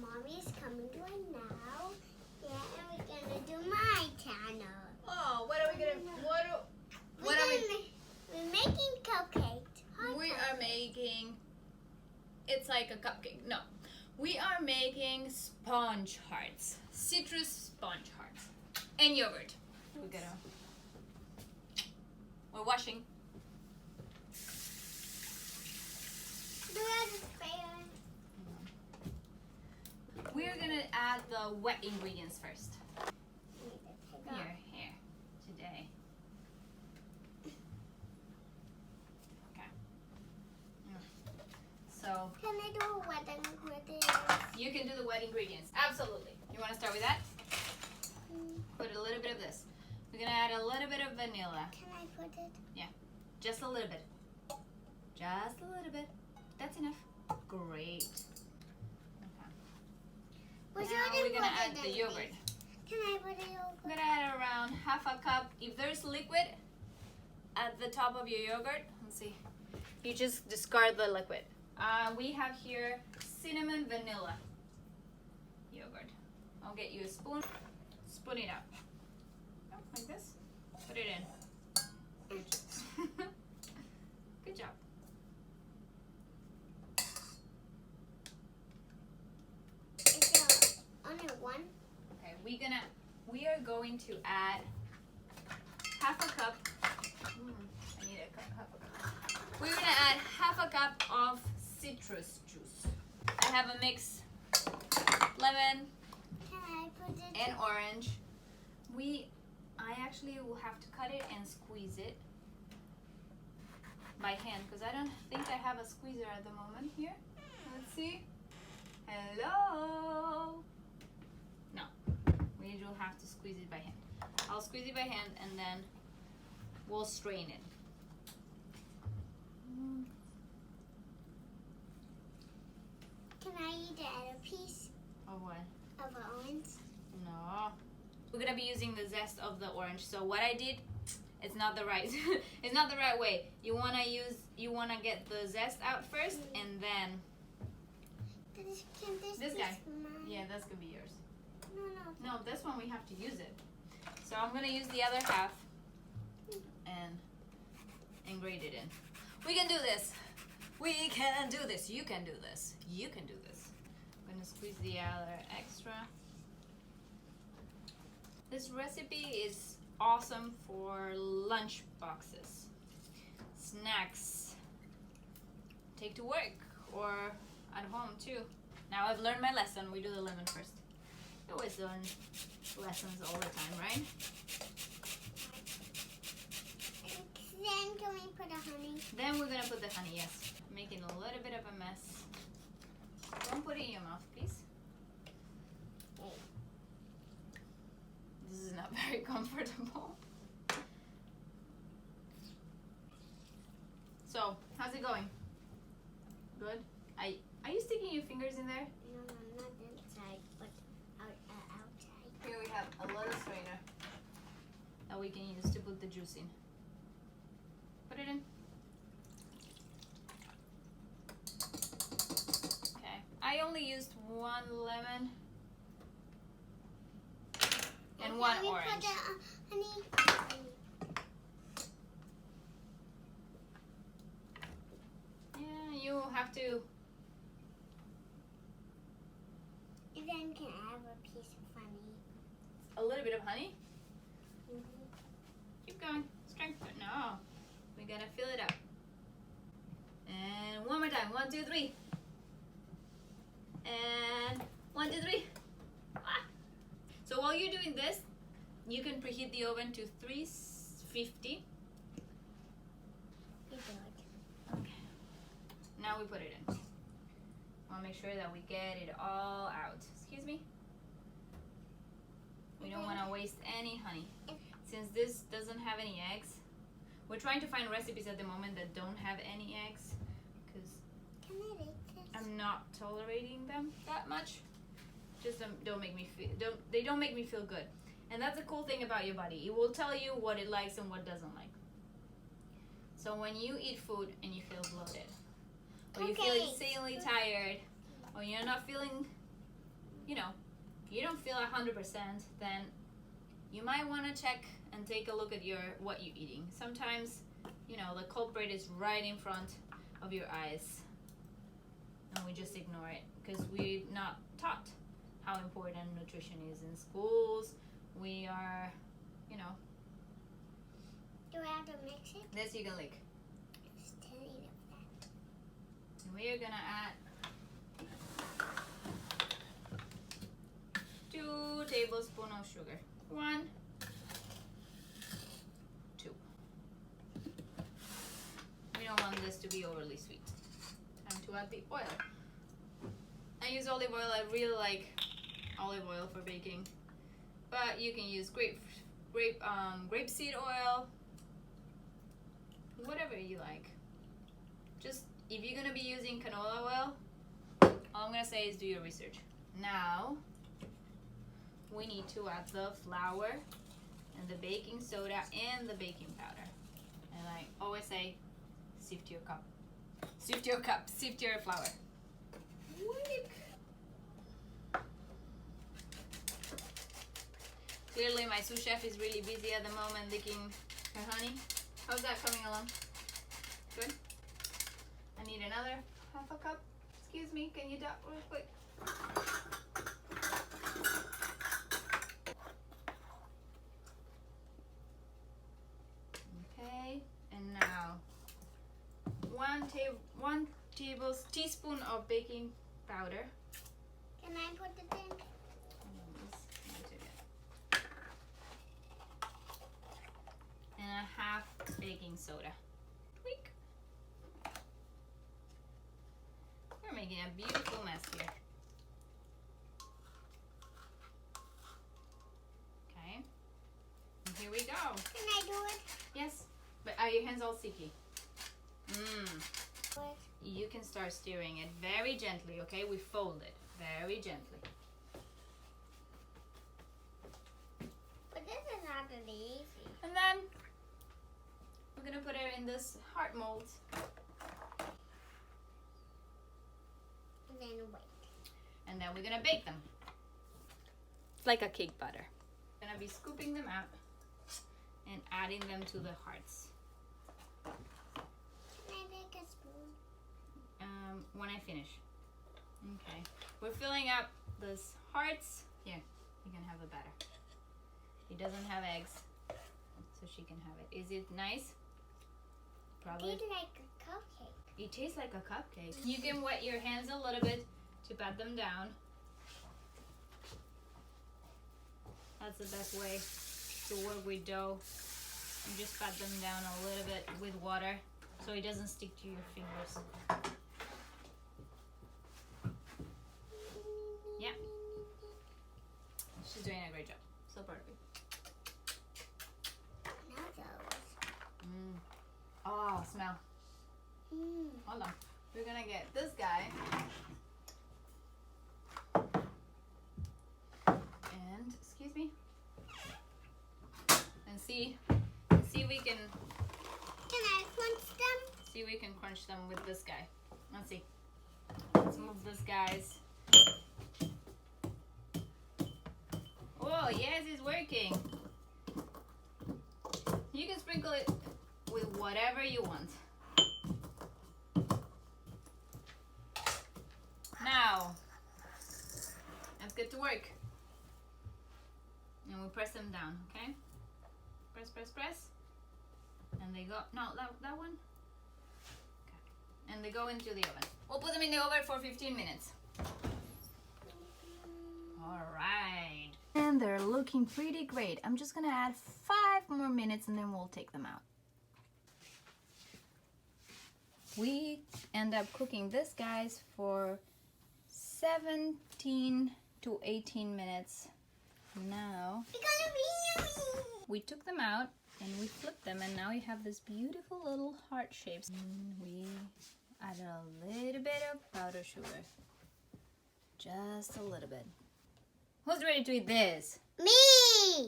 Mommy's coming to it now. Yeah, and we're gonna do my channel. Oh, what are we gonna? We're making cupcakes. We are making. It's like a cupcake. No, we are making sponge hearts, citrus sponge hearts, and yogurt. We're washing. Do I have a sprayer? We're gonna add the wet ingredients first. Here, today. Okay. So. Can I do a wet ingredients? You can do the wet ingredients. Absolutely. You want to start with that? Put a little bit of this. We're gonna add a little bit of vanilla. Can I put it? Yeah, just a little bit. Just a little bit. That's enough. Great. Okay. Now we're gonna add the yogurt. Can I put the yogurt? I'm gonna add around half a cup. If there's liquid at the top of your yogurt, let's see. You just discard the liquid. We have here cinnamon vanilla yogurt. I'll get you a spoon. Spoon it up. Oh, like this. Put it in. Good job. Is there only one? Okay, we are going to add half a cup. I need a cup, half a cup. We're gonna add half a cup of citrus juice. I have a mix lemon Can I put it? and orange. I actually will have to cut it and squeeze it by hand because I don't think I have a squeezer at the moment here. Let's see. Hello. No, we will have to squeeze it by hand. I'll squeeze it by hand and then we'll strain it. Can I eat a piece Of what? of an orange? No. We're gonna be using the zest of the orange. So what I did, it's not the right it's not the right way. You wanna get the zest out first and then this guy. Mine? Yeah, that's gonna be yours. No. No, this one we have to use it. So I'm gonna use the other half and grate it in. We can do this. We can do this. You can do this. You can do this. I'm gonna squeeze the other extra. This recipe is awesome for lunch boxes, snacks, take to work, or at home too. Now I've learned my lesson. We do the lemon first. You always learn lessons all the time, right? Then can we put the honey? Then we're gonna put the honey, yes. Making a little bit of a mess. Don't put it in your mouth, please. This is not very comfortable. So, how's it going? Good? Are you sticking your fingers in there? No, not inside, but outside. Here we have a little strainer that we can use to put the juice in. Put it in. Okay. I only used one lemon and one Can we orange. put the honey? Yeah, you have to. And then can I have a piece of honey? A little bit of honey. Mm-hmm. Keep going. Strength. No. We gotta fill it up. And one more time. 1, 2, 3. And 1, 2, 3. Ah. So while you're doing this, you can preheat the oven to 350. Okay. Now we put it in. Want to make sure that we get it all out. Excuse me. We don't want to waste any honey. Since this doesn't have any eggs, we're trying to find recipes at the moment that don't have any eggs because Can I eat this? I'm not tolerating them that much. Just don't make me feel they don't make me feel good. And that's a cool thing about your body. It will tell you what it likes and what doesn't like. So when you eat food and you feel bloated, or you feel insanely tired, or you're not feeling you know, you don't feel 100%, then you might want to check and take a look at what you're eating. Sometimes, you know, the culprit is right in front of your eyes, and we just ignore it because we're not taught how important nutrition is in schools. We are, you know. Do I have to mix it? This you can lick. It's telling of that. And we are gonna add 2 tablespoons of sugar. 1, 2. We don't want this to be overly sweet. Time to add the oil. I use olive oil. I really like olive oil for baking, but you can use grapeseed oil, whatever you like. Just if you're gonna be using canola oil, all I'm gonna say is do your research. Now we need to add the flour and the baking soda and the baking powder. And I always say, sift your cup. Sift your cup, sift your flour. Whisk. Clearly my sous chef is really busy at the moment licking her honey. How's that coming along? Good? I need another half a cup. Excuse me, can you dot real quick? Okay, and now 1 teaspoon of baking powder. Can I put it in? And a half baking soda. Tweak. We're making a beautiful mess here. Okay. And here we go. Can I do it? Yes. But are your hands all sticky? What? You can start stirring it very gently, okay? We fold it very gently. But this is not that easy. And then we're gonna put it in this heart mold. And then wait. And then we're gonna bake them. Like a cake batter. Gonna be scooping them out and adding them to the hearts. Can I take a spoon? When I finish. Okay. We're filling up those hearts. Here, you can have the batter. It doesn't have eggs, so she can have it. Is it nice? Probably. It tastes like a cupcake. It tastes like a cupcake. You can wet your hands a little bit to pat them down. That's the best way to work with dough. You just pat them down a little bit with water so it doesn't stick to your fingers. Yeah. She's doing a great job. So proud of you. Now those. Oh, smell. Hold on. We're gonna get this guy. And, excuse me. And see if we can. Can I crunch them? See if we can crunch them with this guy. Let's see. Let's move this guys. Oh, yes, it's working. You can sprinkle it with whatever you want. Now, let's get to work. And we press them down, okay? Press, press, press. And they go, no, that one. Okay. And they go into the oven. We'll put them in the oven for 15 minutes. All right. And they're looking pretty great. I'm just gonna add 5 more minutes and then we'll take them out. We end up cooking this, guys, for 17 to 18 minutes. Now, It's gonna be yummy. we took them out and we flipped them and now we have this beautiful little heart shapes. And we added a little bit of powdered sugar. Just a little bit. Who's ready to eat this? Me.